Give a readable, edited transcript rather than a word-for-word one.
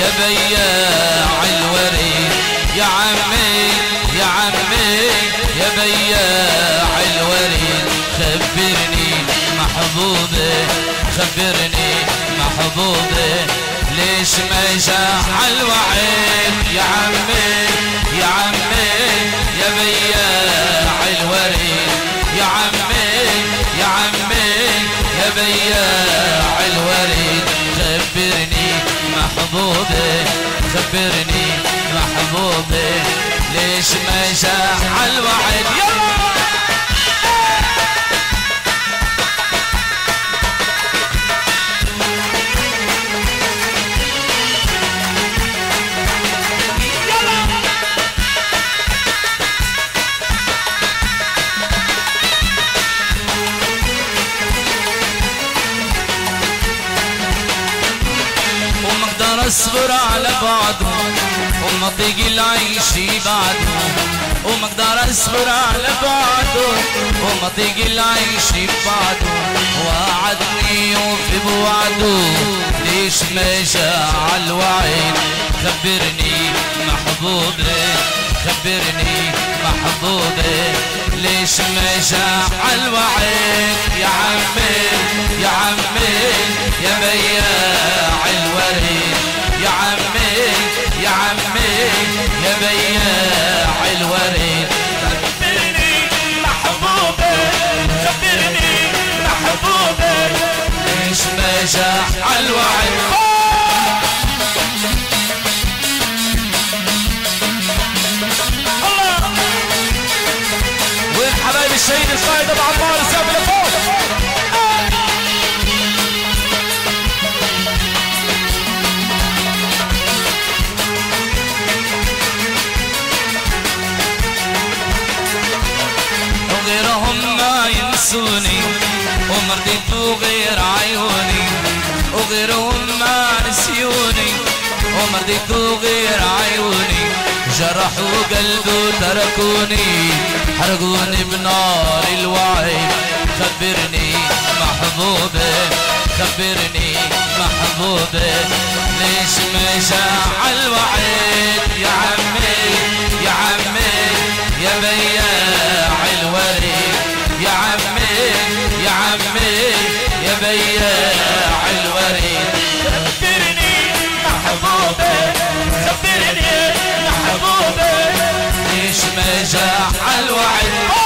يا بياع الوريد يا عمي يا عمي يا بياع الوريد خبرني محبوبي خبرني محبوبي ليش ما جاء الوعيد يا عمي يا عمي يا بياع الوريد يا عمي يا عمي يا بياع الوريد خبرني محبوبي خبرني محبوبي ليش ما جاء الوعد يلا اصبر على بعضه وما ضيق العيش بعده وما اقدر اصبر على بعضه وما ضيق العيش بعده وعدني يوفي بوعده ليش ما جاء الوعيد خبرني محبوبي خبرني محبوبي ليش ما جاء الوعيد يا عمي يا عمي يا بياع الوريد يا عمي يا عمي يا بياع الوريد خبرني محبوبي خبرني محبوبي ليش ما جاء الوعد وين حبايب الشهيد القائد ابو عمار السابق لفوق وغيرهم ما ينسوني ومرضيت غير عيوني وغيرهم ما نسيوني ومرضيت غير عيوني جرحوا قلبي وتركوني حرقوني بنار الوعي خبرني محبوبي خبرني محبوبي ليش ما جاء الوعيد يا عمي يا عمي يا بياع الوريد يا عمي يا عمي يا بياع الوريد خبرني محبوبي خبرني محبوبي ليش ما جاء الوعد